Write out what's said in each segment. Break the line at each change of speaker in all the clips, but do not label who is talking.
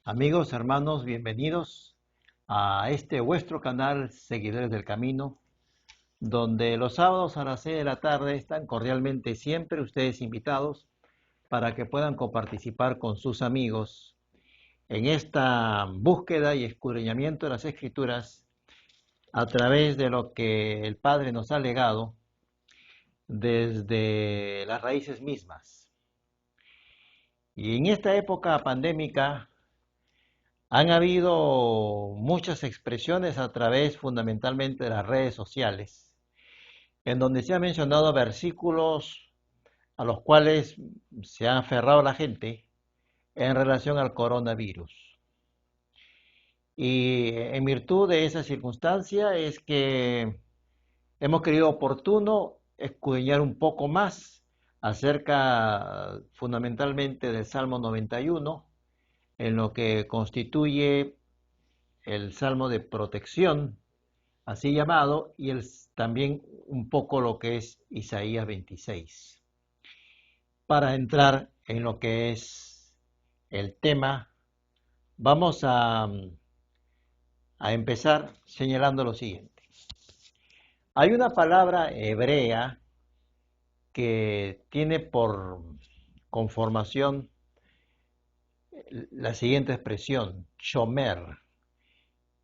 Amigos, hermanos, bienvenidos a este vuestro canal Seguidores del Camino, donde los sábados a las 6 de la tarde están cordialmente siempre ustedes invitados para que puedan coparticipar con sus amigos en esta búsqueda y escudriñamiento de las Escrituras a través de lo que el Padre nos ha legado desde las raíces mismas. Y en esta época pandémica han habido muchas expresiones a través fundamentalmente de las redes sociales, en donde se han mencionado versículos a los cuales se ha aferrado la gente en relación al coronavirus. Y en virtud de esa circunstancia es que hemos creído oportuno escudriñar un poco más acerca fundamentalmente del Salmo 91, en lo que constituye el Salmo de protección, así llamado, y también un poco lo que es Isaías 26. Para entrar en lo que es el tema, vamos a empezar señalando lo siguiente. Hay una palabra hebrea que tiene por conformación la siguiente expresión, shomer,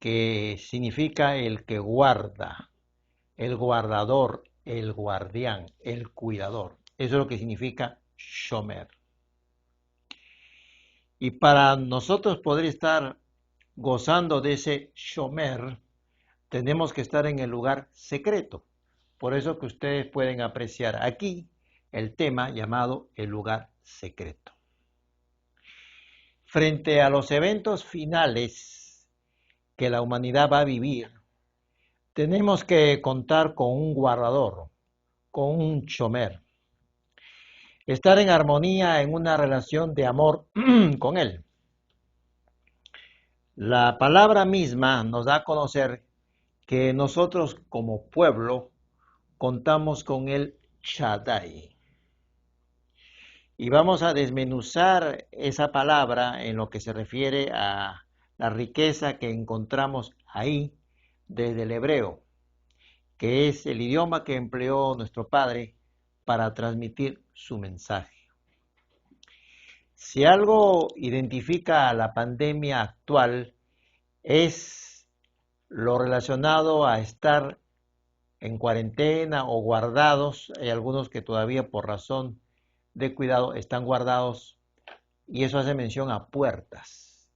que significa el que guarda, el guardador, el guardián, el cuidador. Eso es lo que significa shomer. Y para nosotros poder estar gozando de ese shomer, tenemos que estar en el lugar secreto. Por eso que ustedes pueden apreciar aquí el tema llamado el lugar secreto. Frente a los eventos finales que la humanidad va a vivir, tenemos que contar con un guardador, con un shomer. Estar en armonía en una relación de amor con él. La palabra misma nos da a conocer que nosotros como pueblo contamos con el Shaddai. Y vamos a desmenuzar esa palabra en lo que se refiere a la riqueza que encontramos ahí desde el hebreo, que es el idioma que empleó nuestro Padre para transmitir su mensaje. Si algo identifica a la pandemia actual es lo relacionado a estar en cuarentena o guardados. Hay algunos que todavía por razón de cuidado están guardados y eso hace mención a puertas.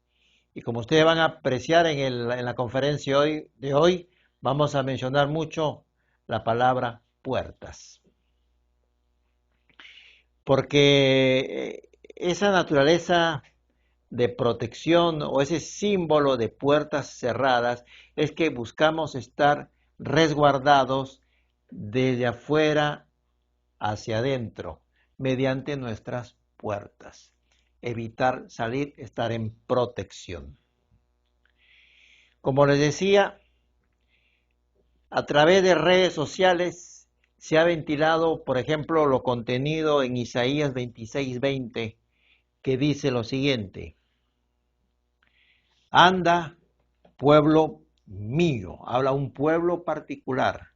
Y como ustedes van a apreciar en la conferencia de hoy, vamos a mencionar mucho la palabra puertas. Porque esa naturaleza de protección o ese símbolo de puertas cerradas es que buscamos estar resguardados desde afuera hacia adentro mediante nuestras puertas. Evitar salir, estar en protección. Como les decía, a través de redes sociales se ha ventilado, por ejemplo, lo contenido en Isaías 26:20, que dice lo siguiente: anda, pueblo mío. Habla a un pueblo particular,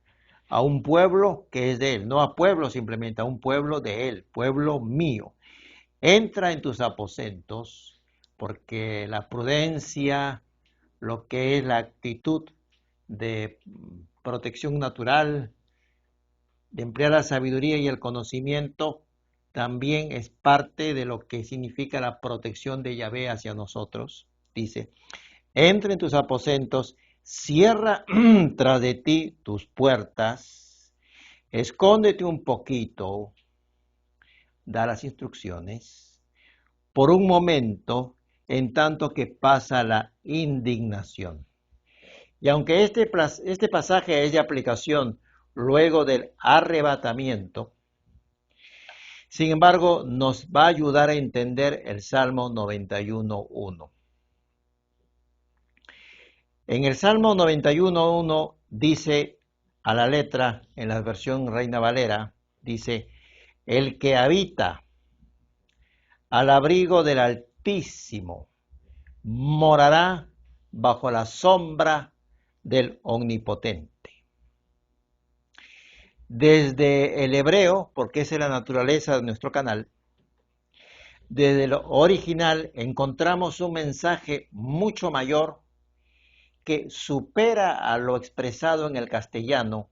a un pueblo que es de él, no a pueblo simplemente, a un pueblo de él, pueblo mío. Entra en tus aposentos, porque la prudencia, lo que es la actitud de protección natural, de emplear la sabiduría y el conocimiento, también es parte de lo que significa la protección de Yahvé hacia nosotros. Dice: entra en tus aposentos, cierra tras de ti tus puertas, escóndete un poquito, da las instrucciones, por un momento, en tanto que pasa la indignación. Y aunque este pasaje es de aplicación luego del arrebatamiento, sin embargo, nos va a ayudar a entender el Salmo 91:1. En el Salmo 91:1 dice a la letra, en la versión Reina Valera, dice: el que habita al abrigo del Altísimo morará bajo la sombra del Omnipotente. Desde el hebreo, porque esa es la naturaleza de nuestro canal, desde lo original encontramos un mensaje mucho mayor que supera a lo expresado en el castellano,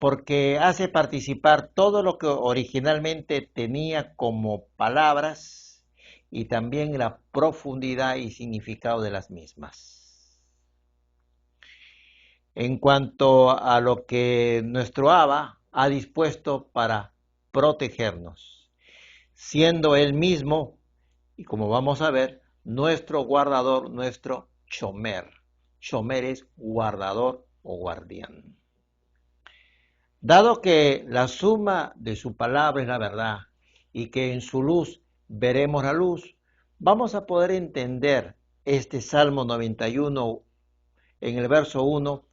porque hace participar todo lo que originalmente tenía como palabras y también la profundidad y significado de las mismas. En cuanto a lo que nuestro Abba ha dispuesto para protegernos, siendo Él mismo, y como vamos a ver, nuestro guardador, nuestro chomer. Chomer es guardador o guardián. Dado que la suma de su palabra es la verdad y que en su luz veremos la luz, vamos a poder entender este Salmo 91 en el verso 1,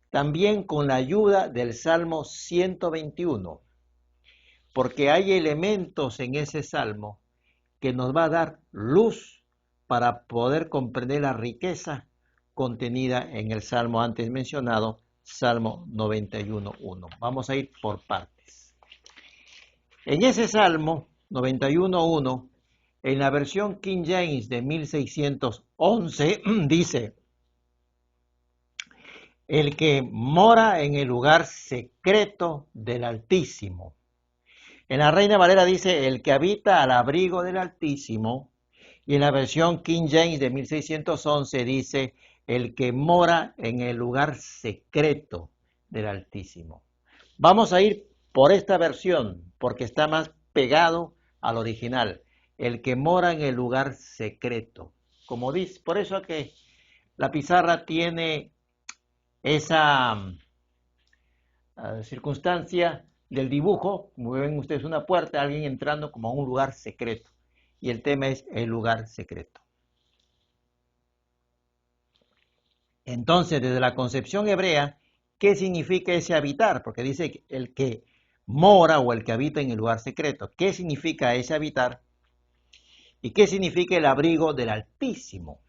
también con la ayuda del Salmo 121, porque hay elementos en ese Salmo que nos va a dar luz para poder comprender la riqueza contenida en el Salmo antes mencionado, Salmo 91.1. Vamos a ir por partes. En ese Salmo 91.1, en la versión King James de 1611, dice: el que mora en el lugar secreto del Altísimo. En la Reina Valera dice: el que habita al abrigo del Altísimo. Y en la versión King James de 1611 dice: el que mora en el lugar secreto del Altísimo. Vamos a ir por esta versión porque está más pegado al original. El que mora en el lugar secreto. Como dice, por eso que la pizarra tiene esa circunstancia del dibujo. Como ven ustedes, una puerta, alguien entrando como a un lugar secreto. Y el tema es el lugar secreto. Entonces, desde la concepción hebrea, ¿qué significa ese habitar? Porque dice el que mora o el que habita en el lugar secreto. ¿Qué significa ese habitar? ¿Y qué significa el abrigo del Altísimo?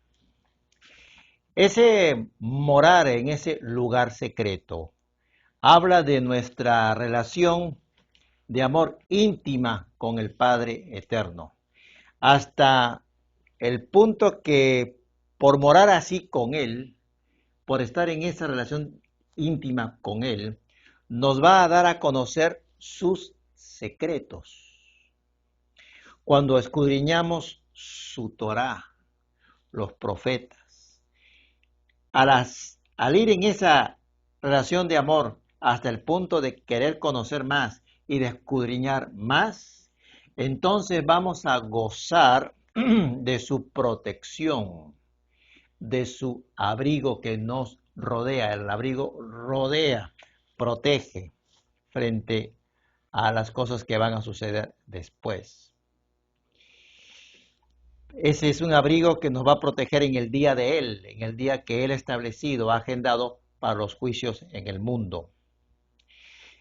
Ese morar en ese lugar secreto habla de nuestra relación de amor íntima con el Padre Eterno, hasta el punto que por morar así con Él, por estar en esa relación íntima con Él, nos va a dar a conocer sus secretos. Cuando escudriñamos su Torá, los profetas, al ir en esa relación de amor hasta el punto de querer conocer más y de escudriñar más, entonces vamos a gozar de su protección, de su abrigo que nos rodea. El abrigo rodea, protege frente a las cosas que van a suceder después. Ese es un abrigo que nos va a proteger en el día de Él, en el día que Él ha establecido, ha agendado para los juicios en el mundo.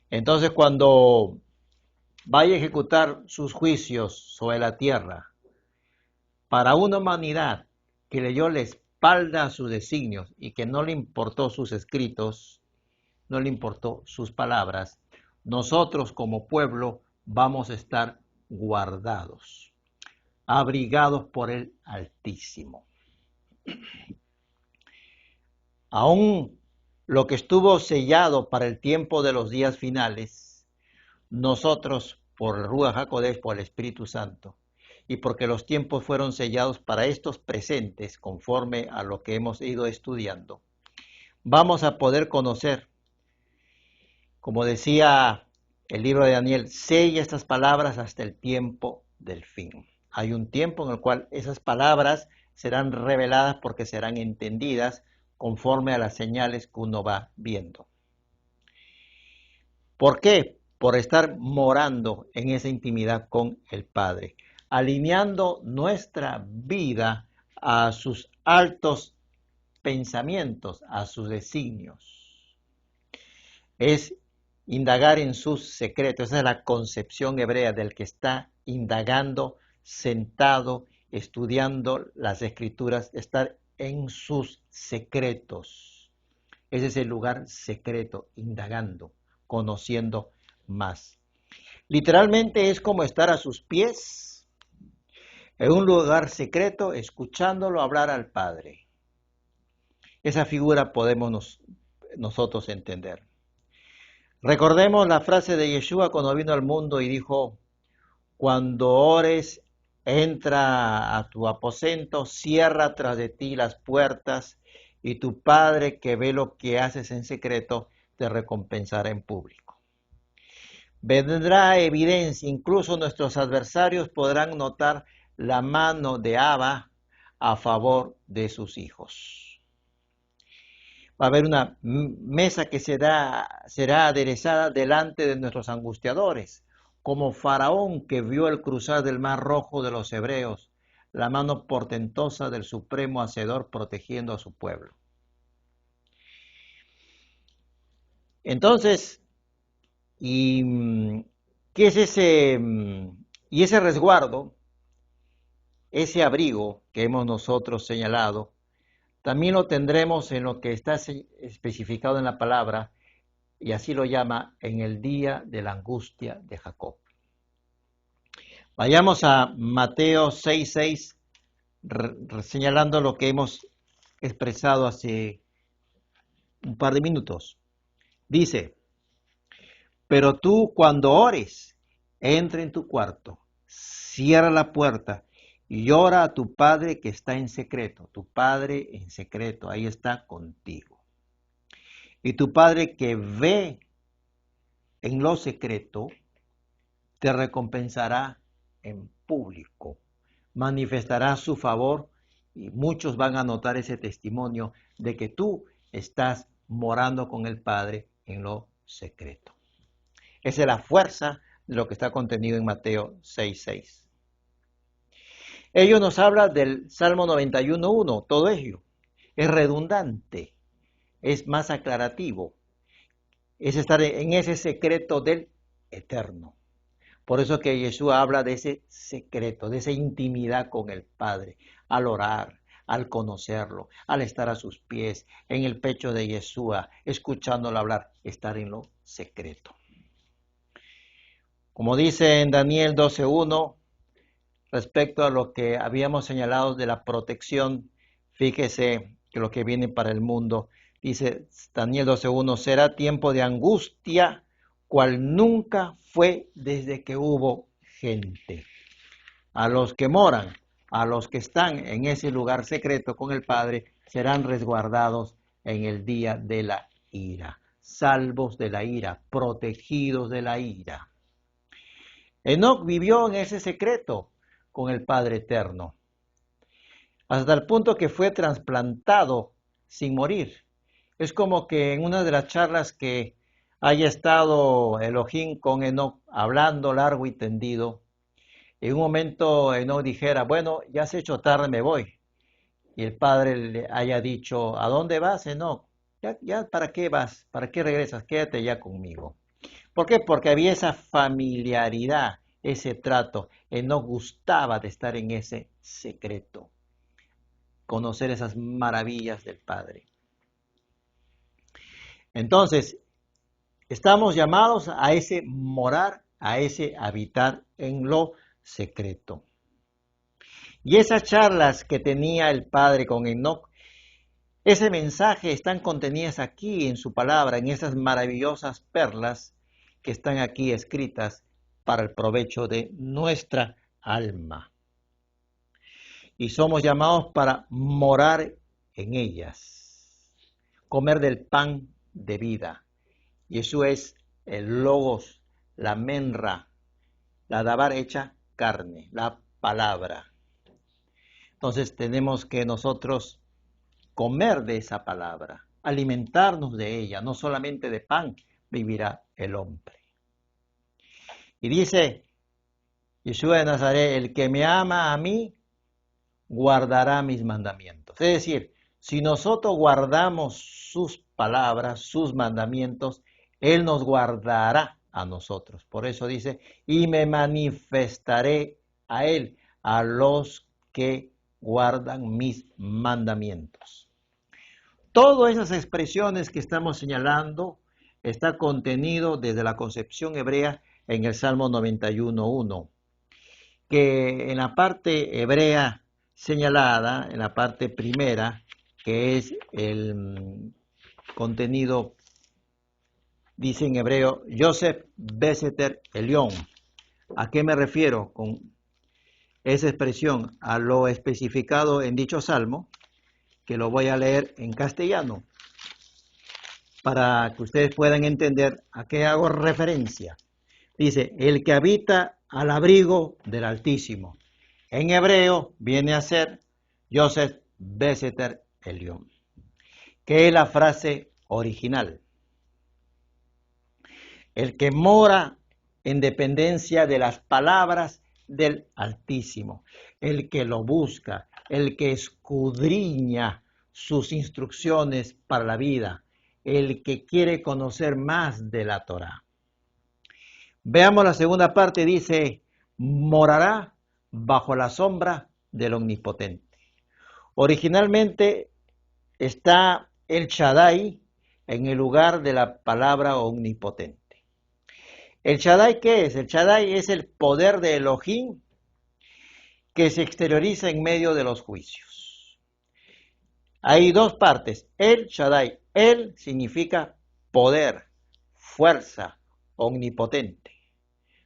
Entonces, cuando vaya a ejecutar sus juicios sobre la tierra, para una humanidad que le dio la espalda a sus designios y que no le importó sus escritos, no le importó sus palabras, nosotros como pueblo vamos a estar guardados, abrigados por el Altísimo. Aún lo que estuvo sellado para el tiempo de los días finales, nosotros, por el Ruach HaKodesh, por el Espíritu Santo, y porque los tiempos fueron sellados para estos presentes, conforme a lo que hemos ido estudiando, vamos a poder conocer, como decía el libro de Daniel, sella estas palabras hasta el tiempo del fin. Hay un tiempo en el cual esas palabras serán reveladas porque serán entendidas conforme a las señales que uno va viendo. ¿Por qué? Por estar morando en esa intimidad con el Padre, alineando nuestra vida a sus altos pensamientos, a sus designios. Es indagar en sus secretos. Esa es la concepción hebrea del que está indagando, sentado estudiando las Escrituras, estar en sus secretos. Ese es el lugar secreto, indagando, conociendo más. Literalmente es como estar a sus pies, en un lugar secreto, escuchándolo hablar al Padre. Esa figura podemos nosotros entender. Recordemos la frase de Yeshua cuando vino al mundo y dijo: cuando ores, entra a tu aposento, cierra tras de ti las puertas, y tu Padre que ve lo que haces en secreto, te recompensará en público. Vendrá evidencia, incluso nuestros adversarios podrán notar la mano de Abba a favor de sus hijos. Va a haber una mesa que será aderezada delante de nuestros angustiadores, como Faraón que vio el cruzar del mar rojo de los hebreos, la mano portentosa del supremo hacedor protegiendo a su pueblo. Entonces, ¿qué es ese? Y ese resguardo, ese abrigo que hemos nosotros señalado, también lo tendremos en lo que está especificado en la palabra, y así lo llama, en el día de la angustia de Jacob. Vayamos a Mateo 6:6, señalando lo que hemos expresado hace un par de minutos. Dice: pero tú cuando ores, entra en tu cuarto, cierra la puerta y ora a tu Padre que está en secreto. Tu Padre en secreto, ahí está contigo. Y tu Padre que ve en lo secreto, te recompensará en público, manifestará su favor, y muchos van a notar ese testimonio de que tú estás morando con el Padre en lo secreto. Esa es la fuerza de lo que está contenido en Mateo 6:6. Ello nos habla del Salmo 91:1, todo ello es redundante, es más aclarativo, es estar en ese secreto del Eterno. Por eso que Jesús habla de ese secreto, de esa intimidad con el Padre, al orar, al conocerlo, al estar a sus pies, en el pecho de Yeshua, escuchándolo hablar, estar en lo secreto. Como dice en Daniel 12:1, respecto a lo que habíamos señalado de la protección, fíjese que lo que viene para el mundo, dice Daniel 12:1, será tiempo de angustia, cual nunca fue desde que hubo gente. A los que moran, a los que están en ese lugar secreto con el Padre, serán resguardados en el día de la ira, salvos de la ira, protegidos de la ira. Enoc vivió en ese secreto con el Padre Eterno, hasta el punto que fue trasplantado sin morir. Es como que en una de las charlas que haya estado Elohim con Enoc hablando largo y tendido, en un momento Enoc dijera: bueno, ya se ha hecho tarde, me voy. Y el Padre le haya dicho: ¿a dónde vas, Enoc? Ya, ¿para qué vas? ¿Para qué regresas? Quédate ya conmigo. ¿Por qué? Porque había esa familiaridad, ese trato. Enoc gustaba de estar en ese secreto, conocer esas maravillas del Padre. Entonces, estamos llamados a ese morar, a ese habitar en lo secreto. Y esas charlas que tenía el Padre con Enoc, ese mensaje están contenidas aquí en su palabra, en esas maravillosas perlas que están aquí escritas para el provecho de nuestra alma. Y somos llamados para morar en ellas, comer del pan de vida. Y eso es el logos, la menra, la dabar hecha carne, la palabra. Entonces tenemos que nosotros comer de esa palabra, alimentarnos de ella, no solamente de pan vivirá el hombre. Y dice Yeshua de Nazaret: el que me ama a mí, guardará mis mandamientos. Es decir, si nosotros guardamos sus palabras, sus mandamientos, Él nos guardará a nosotros. Por eso dice: y me manifestaré a Él, a los que guardan mis mandamientos. Todas esas expresiones que estamos señalando está contenido desde la concepción hebrea en el Salmo 91.1, que en la parte hebrea señalada, en la parte primera, que es el contenido, dice en hebreo, Yosef Beseter Elión. ¿A qué me refiero con esa expresión? A lo especificado en dicho salmo, que lo voy a leer en castellano, para que ustedes puedan entender a qué hago referencia. Dice, el que habita al abrigo del Altísimo. En hebreo viene a ser Yosef Beseter Elión, que es la frase original. El que mora en dependencia de las palabras del Altísimo, el que lo busca, el que escudriña sus instrucciones para la vida, el que quiere conocer más de la Torá. Veamos la segunda parte, dice, morará bajo la sombra del Omnipotente. Originalmente está el Shaddai en el lugar de la palabra omnipotente. ¿El Shaddai qué es? El Shaddai es el poder de Elohim que se exterioriza en medio de los juicios. Hay dos partes. El Shaddai. El significa poder, fuerza, omnipotente.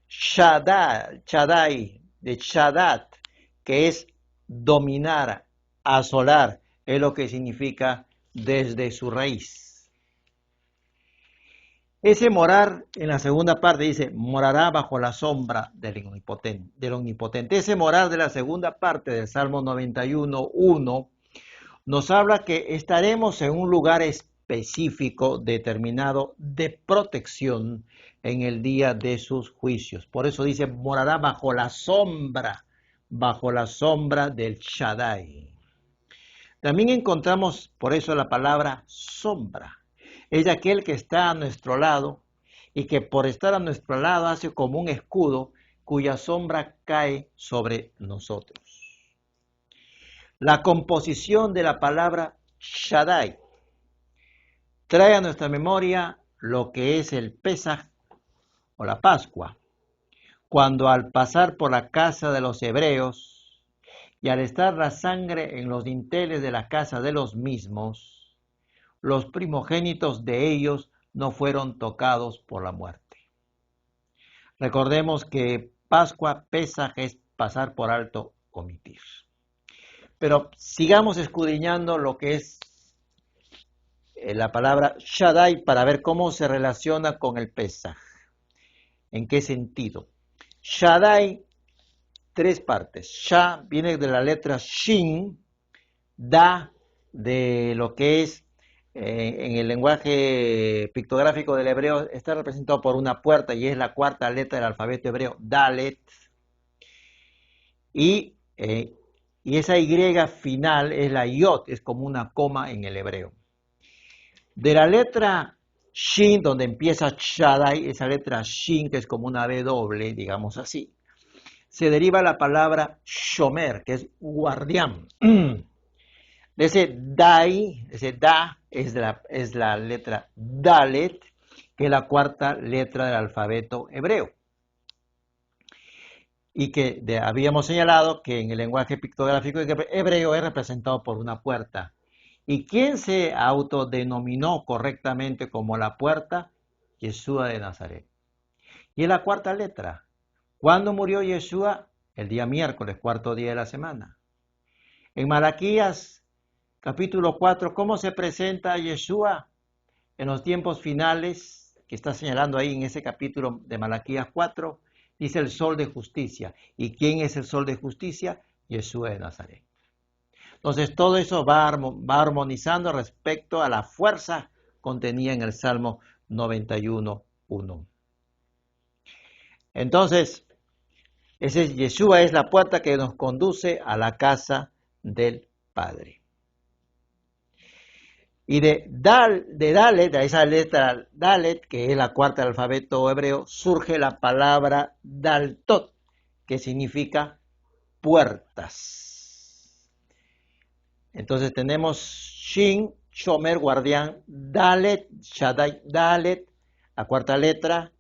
Shaddai, de Shaddad, que es dominar, asolar, es lo que significa desde su raíz. Ese morar, en la segunda parte dice, morará bajo la sombra del Omnipotente. Ese morar de la segunda parte del Salmo 91.1 nos habla que estaremos en un lugar específico determinado de protección en el día de sus juicios. Por eso dice, morará bajo la sombra del Shaddai. También encontramos por eso la palabra sombra. Es aquel que está a nuestro lado y que por estar a nuestro lado hace como un escudo cuya sombra cae sobre nosotros. La composición de la palabra Shaddai trae a nuestra memoria lo que es el Pesaj o la Pascua, cuando al pasar por la casa de los hebreos y al estar la sangre en los dinteles de la casa de los mismos, los primogénitos de ellos no fueron tocados por la muerte. Recordemos que Pascua, Pesaj es pasar por alto, omitir. Pero sigamos escudriñando lo que es la palabra Shaddai para ver cómo se relaciona con el Pesaj. ¿En qué sentido? Shaddai, tres partes. Shah viene de la letra Shin, Da de lo que es en el lenguaje pictográfico del hebreo está representado por una puerta y es la cuarta letra del alfabeto hebreo, Dalet. Y esa Y final es la Yod, es como una coma en el hebreo. De la letra Shin, donde empieza Shaddai, esa letra Shin, que es como una B doble, digamos así, se deriva la palabra Shomer, que es guardián. De ese Dai, ese Da, es la letra Dalet, que es la cuarta letra del alfabeto hebreo. Y que habíamos señalado que en el lenguaje pictográfico hebreo es representado por una puerta. ¿Y quién se autodenominó correctamente como la puerta? Yeshua de Nazaret. Y es la cuarta letra. ¿Cuándo murió Yeshua? El día miércoles, cuarto día de la semana. En Malaquías capítulo 4, ¿cómo se presenta Yeshua en los tiempos finales? Que está señalando ahí en ese capítulo de Malaquías 4, dice el sol de justicia. ¿Y quién es el sol de justicia? Yeshua de Nazaret. Entonces todo eso va armonizando respecto a la fuerza contenida en el Salmo 91.1. Entonces, Yeshua es la puerta que nos conduce a la casa del Padre. Y de Dalet, a esa letra Dalet, que es la cuarta del alfabeto hebreo, surge la palabra Daltot, que significa puertas. Entonces tenemos Shin, Shomer, guardián, Dalet, Shaddai, Dalet, la cuarta letra,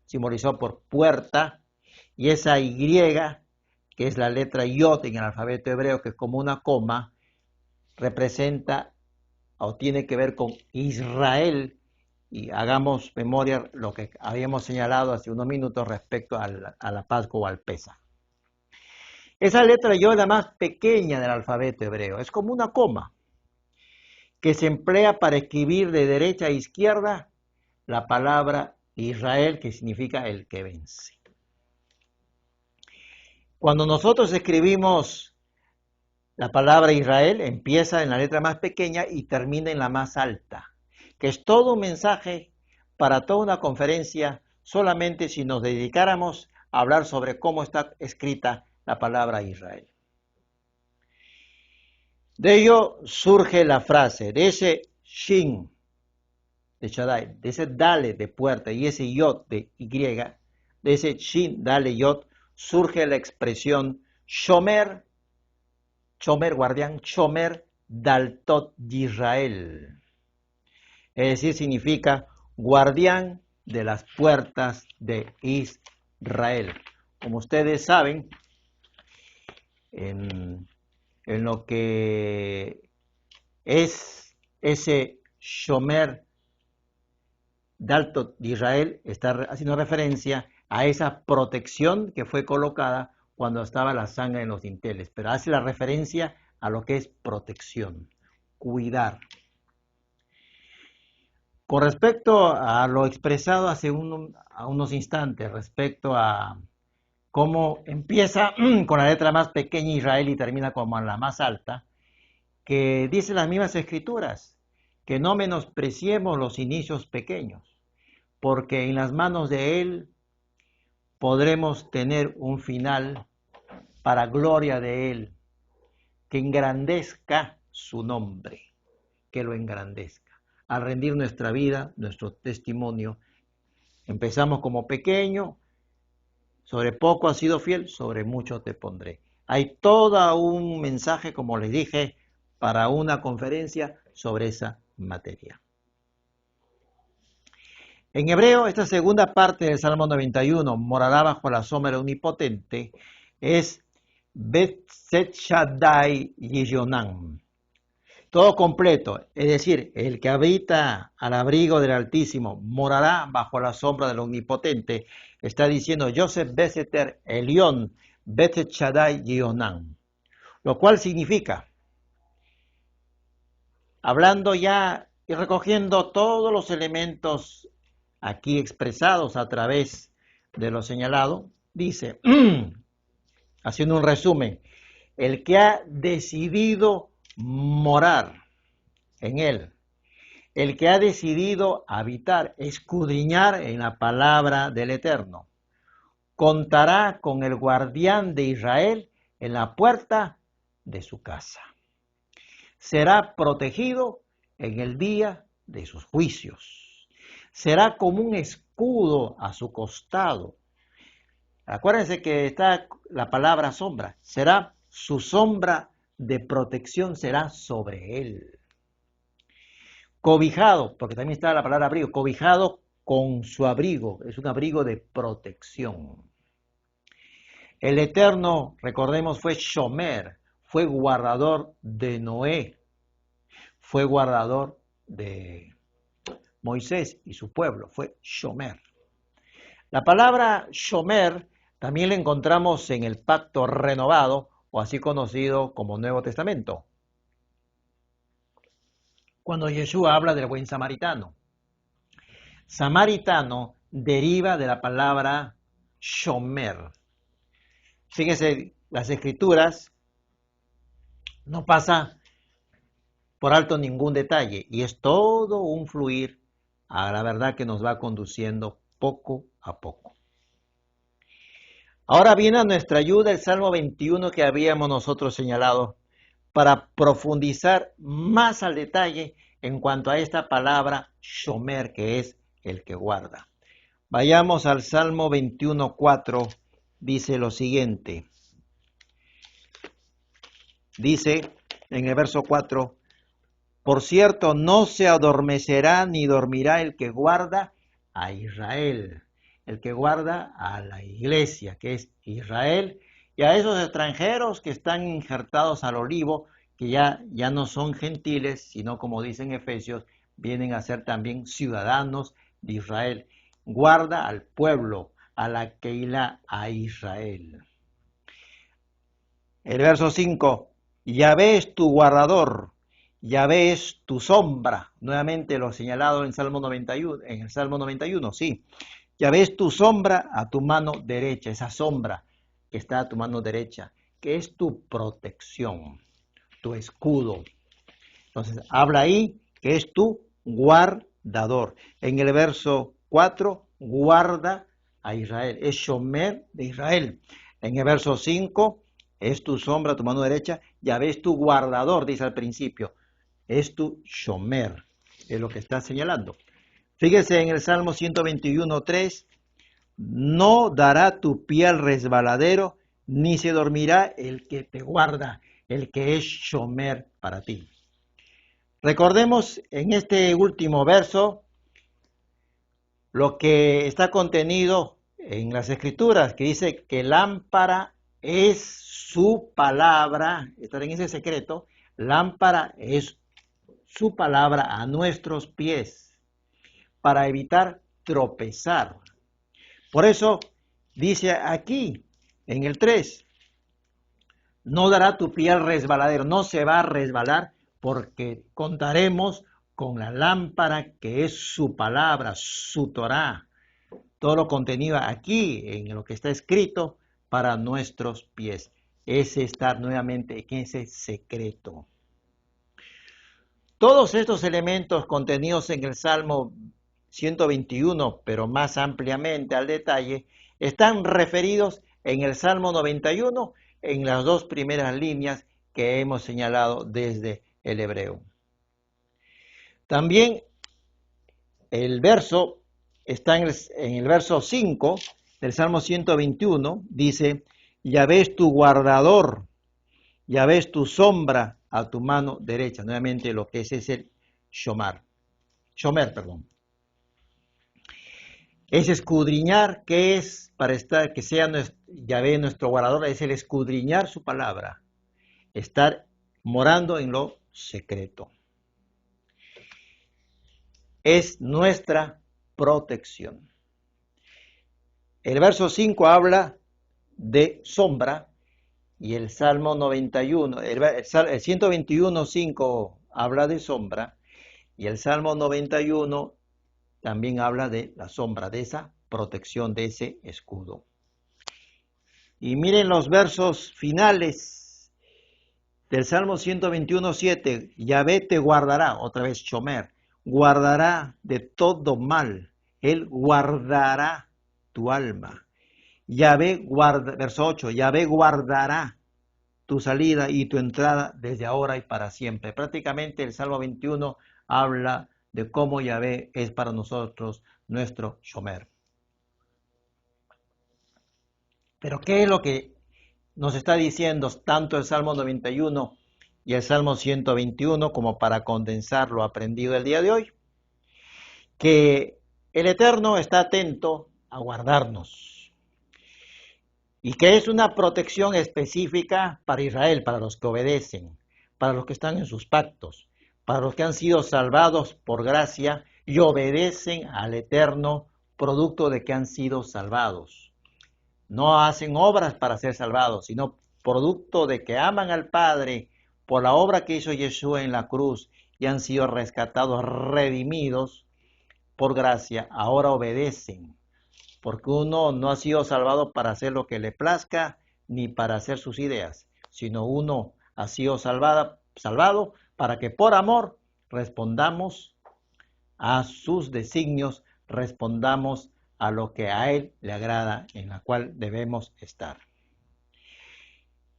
simbolizado por puerta, y esa Y, que es la letra Yod en el alfabeto hebreo, que es como una coma, representa o tiene que ver con Israel. Y hagamos memoria lo que habíamos señalado hace unos minutos respecto a la Pascua o al Pesaj. Esa letra Yod es la más pequeña del alfabeto hebreo, es como una coma que se emplea para escribir de derecha a izquierda la palabra Israel, que significa el que vence. Cuando nosotros escribimos la palabra Israel, empieza en la letra más pequeña y termina en la más alta, que es todo un mensaje para toda una conferencia, solamente si nos dedicáramos a hablar sobre cómo está escrita la palabra Israel. De ello surge la frase, de ese Shin de Shaddai, de ese Dale de puerta y ese Yod de Y, de ese Shin, Dale, Yod, surge la expresión Shomer, Shomer, guardián, Shomer, Daltot Yisrael. Es decir, significa guardián de las puertas de Israel. Como ustedes saben, en lo que es ese Shomer Daltot de Israel, está haciendo referencia a esa protección que fue colocada cuando estaba la sangre en los dinteles, pero hace la referencia a lo que es protección, cuidar. Con respecto a lo expresado hace unos instantes, respecto a cómo empieza con la letra más pequeña Israel y termina como la más alta, que dice las mismas escrituras, que no menospreciemos los inicios pequeños, porque en las manos de Él podremos tener un final para gloria de Él, que engrandezca su nombre, que lo engrandezca. Al rendir nuestra vida, nuestro testimonio, empezamos como pequeño, sobre poco has sido fiel, sobre mucho te pondré. Hay todo un mensaje, como les dije, para una conferencia sobre esa materia. En hebreo, esta segunda parte del Salmo 91, morará bajo la sombra del Omnipotente, es Bet-Set Shaddai Yishonam. Todo completo, es decir, el que habita al abrigo del Altísimo morará bajo la sombra del Omnipotente. Está diciendo Yosef Beseter Elión Bet Shaddai Yishonam. Lo cual significa, hablando ya y recogiendo todos los elementos aquí expresados a través de lo señalado, dice, haciendo un resumen, el que ha decidido morar en él, el que ha decidido habitar, escudriñar en la palabra del Eterno, contará con el guardián de Israel en la puerta de su casa. Será protegido en el día de sus juicios. Será como un escudo a su costado. Acuérdense que está la palabra sombra. Será su sombra de protección, será sobre él. Cobijado, porque también está la palabra abrigo, cobijado con su abrigo. Es un abrigo de protección. El Eterno, recordemos, fue Shomer, fue guardador de Noé, fue guardador de Moisés y su pueblo, fue Shomer. La palabra Shomer también la encontramos en el Pacto Renovado, o así conocido como Nuevo Testamento, cuando Yeshua habla del buen samaritano. Samaritano deriva de la palabra Shomer. Fíjense, las escrituras no pasa por alto ningún detalle y es todo un fluir a la verdad que nos va conduciendo poco a poco. Ahora viene a nuestra ayuda el Salmo 21 que habíamos nosotros señalado para profundizar más al detalle en cuanto a esta palabra Shomer, que es el que guarda. Vayamos al Salmo 21:4, dice lo siguiente. Dice en el verso 4, por cierto, no se adormecerá ni dormirá el que guarda a Israel, el que guarda a la iglesia, que es Israel, y a esos extranjeros que están injertados al olivo, que ya no son gentiles, sino como dicen Efesios, vienen a ser también ciudadanos de Israel. Guarda al pueblo, a la Keilah, a Israel. El verso 5, Yahvé es tu guardador, Yahvé es tu sombra, nuevamente lo señalado en Salmo 91, en el Salmo 91, sí. Yahvé es tu sombra a tu mano derecha, esa sombra que está a tu mano derecha, que es tu protección, tu escudo. Entonces, habla ahí que es tu guardador. En el verso 4, guarda a Israel, es Shomer de Israel. En el verso 5, es tu sombra, tu mano derecha, Yahvé es tu guardador, dice al principio. Es tu Shomer, es lo que está señalando. Fíjese en el Salmo 121:3, no dará tu pie al resbaladero, ni se dormirá el que te guarda, el que es Shomer para ti. Recordemos en este último verso lo que está contenido en las Escrituras, que dice que lámpara es su palabra, estar en ese secreto, lámpara es su palabra a nuestros pies, para evitar tropezar. Por eso dice aquí, en el 3, no dará tu pie al resbaladero, no se va a resbalar, porque contaremos con la lámpara que es su palabra, su Torá, todo lo contenido aquí en lo que está escrito para nuestros pies. Es estar nuevamente en ese secreto. Todos estos elementos contenidos en el Salmo 121, pero más ampliamente al detalle, están referidos en el Salmo 91 en las dos primeras líneas que hemos señalado desde el hebreo. También el verso está en el verso 5 del Salmo 121, dice, Yahvé es tu guardador, Yahvé es tu sombra a tu mano derecha. Nuevamente lo que es el Shomer. Es escudriñar, que es para estar, que sea Yahvé nuestro guardador, es el escudriñar su palabra, estar morando en lo secreto. Es nuestra protección. El verso 5 habla de sombra y el Salmo 91, el 121:5 habla de sombra y el Salmo 91 también habla de la sombra, de esa protección, de ese escudo. Y miren los versos finales del Salmo 121:7, Yahvé te guardará, otra vez Shomer, guardará de todo mal, Él guardará tu alma. Verso 8, Yahvé guardará tu salida y tu entrada desde ahora y para siempre. Prácticamente el Salmo 21 habla de cómo Yahvé es para nosotros nuestro Shomer. Pero ¿qué es lo que nos está diciendo tanto el Salmo 91 y el Salmo 121 como para condensar lo aprendido el día de hoy? Que el Eterno está atento a guardarnos y que es una protección específica para Israel, para los que obedecen, para los que están en sus pactos, para los que han sido salvados por gracia y obedecen al Eterno, producto de que han sido salvados. No hacen obras para ser salvados, sino producto de que aman al Padre por la obra que hizo Yeshua en la cruz y han sido rescatados, redimidos por gracia, ahora obedecen. Porque uno no ha sido salvado para hacer lo que le plazca ni para hacer sus ideas, sino uno ha sido salvado para que por amor respondamos a sus designios, respondamos a lo que a Él le agrada, en la cual debemos estar.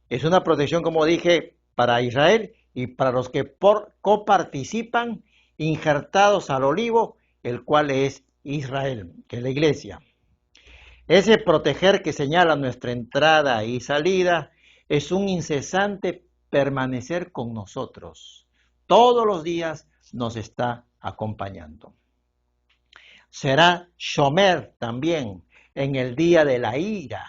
Es una protección, como dije, para Israel y para los que coparticipan, injertados al olivo, el cual es Israel, que es la iglesia. Ese proteger que señala nuestra entrada y salida es un incesante permanecer con nosotros. Todos los días nos está acompañando. Será Shomer también en el día de la ira.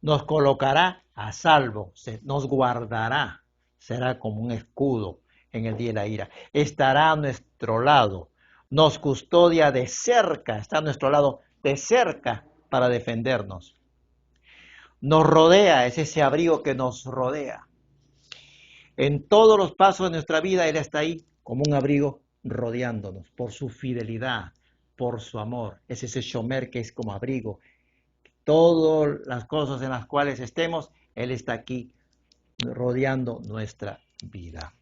Nos colocará a salvo, nos guardará, será como un escudo en el día de la ira. Estará a nuestro lado, nos custodia de cerca, está a nuestro lado de cerca para defendernos. Nos rodea, es ese abrigo que nos rodea. En todos los pasos de nuestra vida Él está ahí como un abrigo rodeándonos por su fidelidad, por su amor. Es ese shomer que es como abrigo. Todas las cosas en las cuales estemos, Él está aquí rodeando nuestra vida.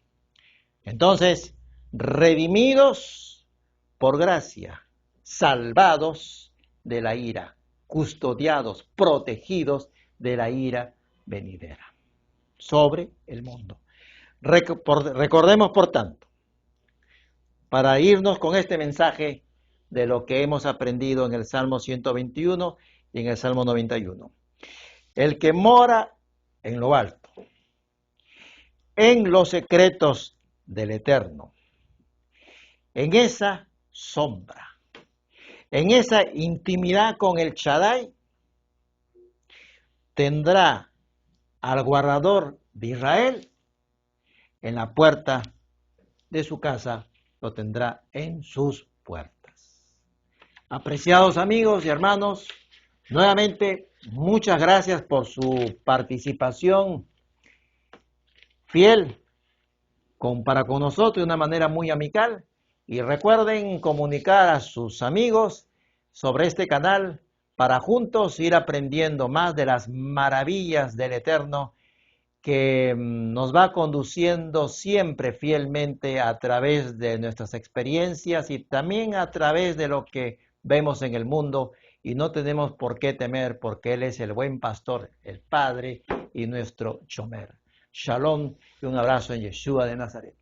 Entonces, redimidos por gracia, salvados de la ira, custodiados, protegidos de la ira venidera sobre el mundo. Recordemos, por tanto, para irnos con este mensaje de lo que hemos aprendido en el Salmo 121 y en el Salmo 91. El que mora en lo alto, en los secretos del Eterno, en esa sombra, en esa intimidad con el Shaddai, tendrá al guardador de Israel en la puerta de su casa, lo tendrá en sus puertas. Apreciados amigos y hermanos, nuevamente muchas gracias por su participación fiel para con nosotros de una manera muy amical, y recuerden comunicar a sus amigos sobre este canal para juntos ir aprendiendo más de las maravillas del Eterno que nos va conduciendo siempre fielmente a través de nuestras experiencias y también a través de lo que vemos en el mundo, y no tenemos por qué temer porque Él es el buen pastor, el Padre y nuestro Shomer. Shalom y un abrazo en Yeshua de Nazaret.